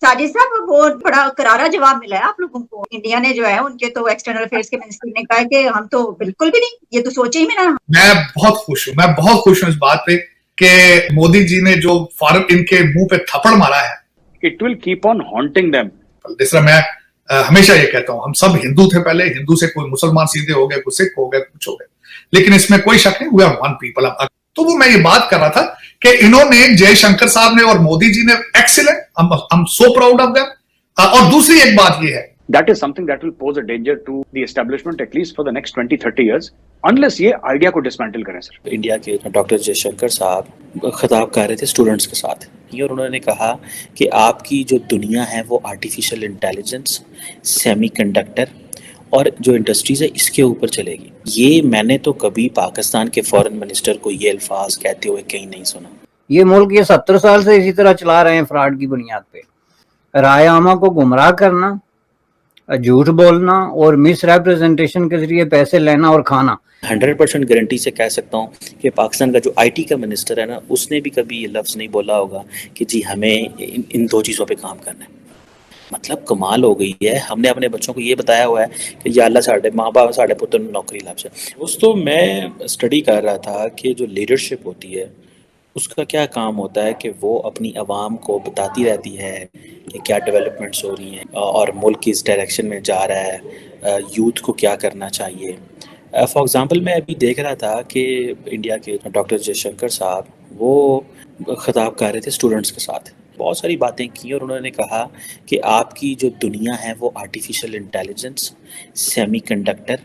साजिद साहब, वो बड़ा करारा जवाब मिला है आप लोगों को। इंडिया ने जो है, उनके तो एक्सटर्नल अफेयर्स के मिनिस्टर ने कहा है कि हम तो बिल्कुल भी नहीं, ये तो सोचे ही में ना। मैं बहुत खुश हूँ इस बात पे कि मोदी जी ने जो फॉरन इनके मुंह पे थप्पड़ मारा है, it will keep on haunting them. जिस तरह मैं हमेशा ये कहता हूं, हम सब हिंदू थे पहले, हिंदू से कोई मुसलमान सीधे हो गए, कोई सिख हो गए, कुछ हो गए, लेकिन इसमें कोई शक नहीं, वी आर वन पीपल। तो वो मैं ये बात कर रहा था कि इन्होंने, जयशंकर साहब ने और मोदी जी ने, excellent, I am so proud of them. और दूसरी एक बात ये है, That is something that will pose a danger to the establishment at least for the next 20-30 years unless ये आइडिया को डिसमेंटल करें। सर, इंडिया के डॉक्टर जयशंकर साहब खिताब कर रहे थे स्टूडेंट्स के साथ, और उन्होंने कहा कि आपकी जो दुनिया है वो आर्टिफिशियल इंटेलिजेंस, सेमीकंडक्टर और जो इंडस्ट्रीज है इसके ऊपर चलेगी। ये मैंने तो कभी पाकिस्तान के फॉरेन मिनिस्टर को ये अल्फाज कहते हुए कहीं नहीं सुना। ये मुल्क ये 70 साल से इसी तरह चला रहे हैं, फ्रॉड की बुनियाद पे, राय आमा को गुमराह करना, झूठ बोलना और मिस रिप्रेजेंटेशन के जरिए पैसे लेना और खाना। 100% गारंटी से कह सकता हूँ कि पाकिस्तान का जो आईटी का मिनिस्टर है ना, उसने भी कभी ये लफ्ज़ नहीं बोला होगा कि जी हमें इन दो चीज़ों पे काम करना है। मतलब कमाल हो गई है। हमने अपने बच्चों को ये बताया हुआ है कि या अल्लाह साढ़े माँ बाप साढ़े पुत्र नौकरी लाभ से। दोस्तों, मैं स्टडी कर रहा था कि जो लीडरशिप होती है उसका क्या काम होता है कि वो अपनी आवाम को बताती रहती है कि क्या डेवलपमेंट्स हो रही हैं और मुल्क किस डायरेक्शन में जा रहा है, यूथ को क्या करना चाहिए। फॉर एग्ज़ाम्पल, मैं अभी देख रहा था कि इंडिया के डॉक्टर जयशंकर साहब वो खिताब कर रहे थे स्टूडेंट्स के साथ, बहुत सारी बातें की और उन्होंने कहा कि आपकी जो दुनिया है वो आर्टिफिशियल इंटेलिजेंस, सेमीकंडक्टर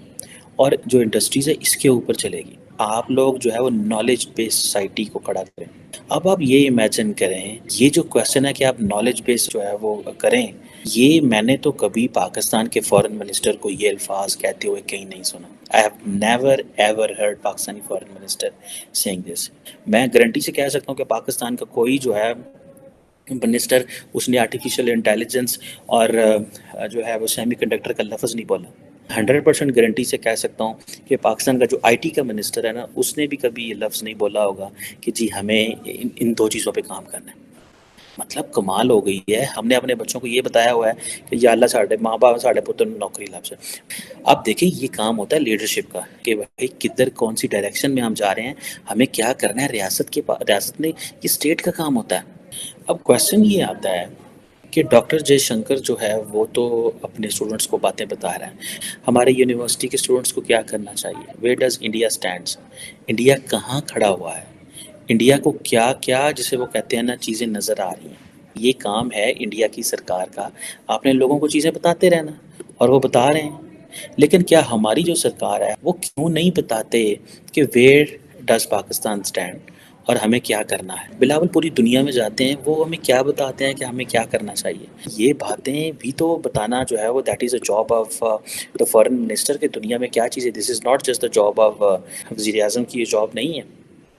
और जो इंडस्ट्रीज़ है इसके ऊपर चलेगी। आप लोग जो है वो नॉलेज बेस्ड सोसाइटी को खड़ा करें। अब आप ये इमेजिन करें, ये जो क्वेश्चन है कि आप नॉलेज बेस्ड जो है वो करें, ये मैंने तो कभी पाकिस्तान के फॉरेन मिनिस्टर को ये अल्फाज कहते हुए कहीं नहीं सुना। I have never ever heard Pakistani foreign minister saying this. मैं गारंटी से कह सकता हूँ कि पाकिस्तान का कोई जो है मिनिस्टर उसने आर्टिफिशियल इंटेलिजेंस और जो है वो सेमीकंडक्टर का लफ्ज़ नहीं बोला। 100% गारंटी से कह सकता हूँ कि पाकिस्तान का जो आईटी का मिनिस्टर है ना, उसने भी कभी ये लफ्ज़ नहीं बोला होगा कि जी हमें इन दो चीज़ों पे काम करना है। मतलब कमाल हो गई है। हमने अपने बच्चों को ये बताया हुआ है कि या अल्लाह साढ़े माँ बाप साढ़े पुत्र नौकरी लाभ से। अब देखिए, ये काम होता है लीडरशिप का कि भाई किधर कौन सी डायरेक्शन में हम जा रहे हैं, हमें क्या करना है। रियासत ने ये स्टेट का काम होता है। अब क्वेश्चन ये आता है कि डॉक्टर जयशंकर जो है वो तो अपने स्टूडेंट्स को बातें बता रहा है, हमारे यूनिवर्सिटी के स्टूडेंट्स को क्या करना चाहिए। Where does India stands, India कहाँ खड़ा हुआ है, इंडिया को क्या क्या जिसे वो कहते हैं ना चीज़ें नज़र आ रही हैं। ये काम है इंडिया की सरकार का, आपने लोगों को चीज़ें बताते रहना, और वो बता रहे हैं। लेकिन क्या हमारी जो सरकार है वो क्यों नहीं बताते कि वेयर डज पाकिस्तान स्टैंड और हमें क्या करना है। बिलावल पूरी दुनिया में जाते हैं, वो हमें क्या बताते हैं कि हमें क्या करना चाहिए। ये बातें भी तो बताना जो है वो that is a job of the foreign minister के दुनिया में क्या चीज़ है। This is not just the job of वज़ीर आज़म की, ये जॉब नहीं है,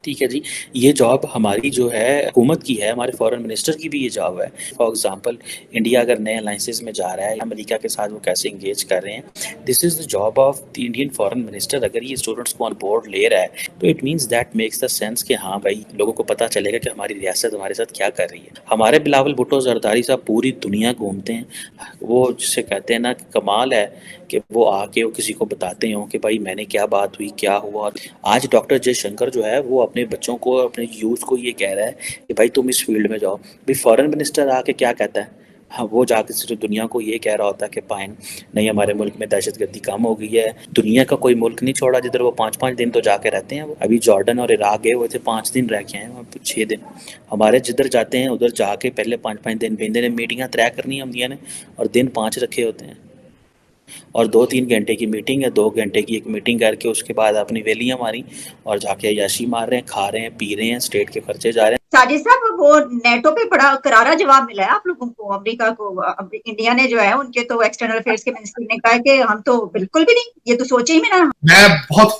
ठीक है जी। ये जॉब हमारी जो है हुकूमत की है, हमारे फॉरेन मिनिस्टर की भी ये जॉब है। फॉर एग्जांपल, इंडिया अगर नए अलाइंसेस में जा रहा है, अमेरिका के साथ वो कैसे इंगेज कर रहे हैं, this is the job of the Indian foreign minister. अगर ये स्टूडेंट्स को ऑन बोर्ड ले रहा है तो it means that makes the sense कि हाँ भाई, लोगों को पता चलेगा कि हमारी रियासत हमारे साथ क्या कर रही है। हमारे बिलावल भुट्टो जरदारी साहब पूरी दुनिया घूमते हैं, वो जिसे कहते हैं ना कमाल है कि वो आके वो किसी को बताते हो कि भाई मैंने क्या बात हुई, क्या हुआ। आज डॉक्टर जयशंकर जो है वो अपने बच्चों को, अपने यूथ को ये कह रहा है कि भाई तुम इस फील्ड में जाओ। भाई फॉरेन मिनिस्टर आके क्या कहता है, हाँ वो जाके सिर्फ दुनिया को ये कह रहा होता है कि पाइन नहीं, हमारे मुल्क में दहशतगर्दी कम हो गई है। दुनिया का कोई मुल्क नहीं छोड़ा जिधर वो 5-5 दिन तो जाके रहते हैं। वो अभी जॉर्डन और इराक गए हुए थे, 5 दिन रह के आए, वहाँ 6 दिन। हमारे जिधर जाते हैं उधर जाके पहले 5-5 दिन बेंदे ने मीटिंग तय करनी हमदिया ने, और दिन 5 रखे होते हैं, और 2-3 घंटे की मीटिंग है, 2 घंटे की एक मीटिंग करके उसके बाद अपनी वेलियां मारी और जाके अय्याशी मार रहे हैं, खा रहे हैं, पी रहे हैं, स्टेट के खर्चे जा रहे हैं। साजिद साहब, वो नेटो पे बड़ा करारा जवाब मिला है आप लोगों को, अमेरिका को। इंडिया ने जो है, उनके तो एक्सटर्नल अफेयर्स के मिनिस्टर ने कहा है कि हम तो बिल्कुल भी नहीं, ये तो सोचे ही में ना। मैं बहुत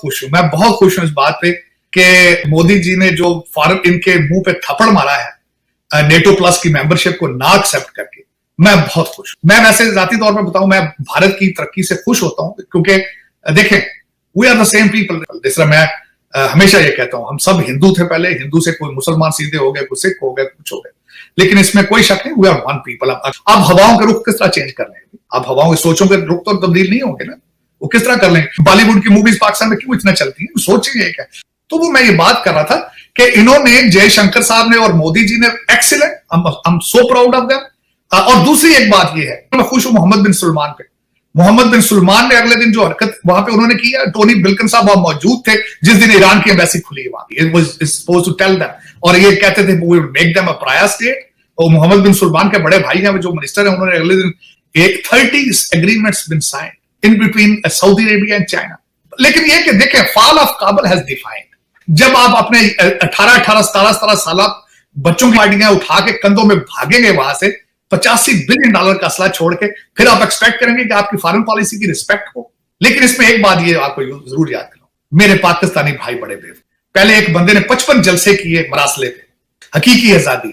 खुश हूँ इस बात पे कि मोदी जी ने जो फॉरन इनके मुंह पे थप्पड़ मारा है नेटो प्लस की मेंबरशिप को ना एक्सेप्ट करके, मैं बहुत खुश हूं। मैं वैसे जाती तौर पर बताऊं, मैं भारत की तरक्की से खुश होता हूं क्योंकि देखें, we are the same people. जिस तरह मैं हमेशा ये कहता हूं, हम सब हिंदू थे पहले, हिंदू से कोई मुसलमान सीधे हो गए, कोई सिख हो गए, कुछ हो गए, लेकिन इसमें कोई शक नहीं, वी आर वन पीपल। अब हवाओं के रुख किस तरह चेंज कर लेंगे? अब हवाओं की सोचों के रुख तो तब्दील नहीं होंगे ना, वो किस तरह कर लेंगे? बॉलीवुड की मूवीज पाकिस्तान में क्यों इतना चलती है, सोचिए क्या। तो वो मैं ये बात कर रहा था कि इन्होंने, जयशंकर साहब ने और मोदी जी ने, excellent, I am so proud of them. और दूसरी एक बात ये है, मैं खुश हूं मोहम्मद बिन सुलेमान पे। मोहम्मद बिन सुलेमान ने अगले दिन जो हरकत वहां पे उन्होंने किया, टोनी बिल्किन साहब वहां मौजूद थे जिस दिन ईरान की एम्बेसी खुली है वहां, it was supposed to tell them, और ये कहते थे we will make them a prior state. और मोहम्मद बिन सुलेमान के बड़े भाई हैं जो मिनिस्टर हैं, उन्होंने अगले दिन एक 30 agreements been sign in between Saudi Arabia and China. लेकिन ये कि देखें, fall of Kabul has defined, जब आप अपने 18-18, 17-17 साल बच्चों की पार्टियां उठा के कंधों में भागेंगे वहां से $85 बिलियन का असला छोड़ के, फिर आप एक्सपेक्ट करेंगे कि आपकी फॉरेन पॉलिसी की रिस्पेक्ट हो। लेकिन इसमें एक बात ये आपको जरूर याद करो, मेरे पाकिस्तानी भाई बड़े बेव। पहले एक बंदे ने 55 जलसे किए मरासले पे, हकीकी आजादी,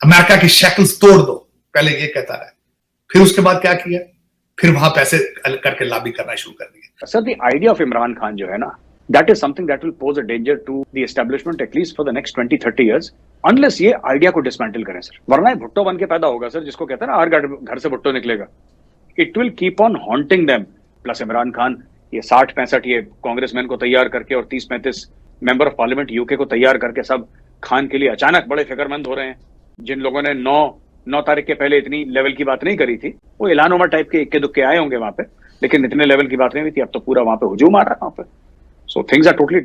अमेरिका की शक्ल्स तोड़ दो, पहले ये कहता रहा। फिर उसके बाद क्या किया? फिर वहां पैसे करके लॉबी करना शुरू कर दिया। Sir, the idea of Imran Khan जो है ना, that is something that will pose a danger to the establishment at least for the next 20-30 years unless ये आइडिया को डिसमेंटल करें सर। वरना भुट्टो बन के पैदा होगा सर, जिसको कहते हैं ना हर घर से भुट्टो निकलेगा। It will keep on haunting them. Plus Imran Khan ये 60-65 ये कांग्रेसमैन को तैयार करके और 30-35 मेंबर ऑफ पार्लियामेंट यूके को तैयार करके सब खान के लिए अचानक बड़े फिक्रमंद हो रहे हैं। जिन लोगों ने 9 तारीख के पहले इतनी लेवल की बात नहीं करी थी, वो इलान उमर टाइप के इक्के दुक्के आए होंगे वहां पे, लेकिन इतने लेवल की बात नहीं हुई थी। अब तो पूरा वहां पे हुजूम आ रहा है वहां पे। So things are totally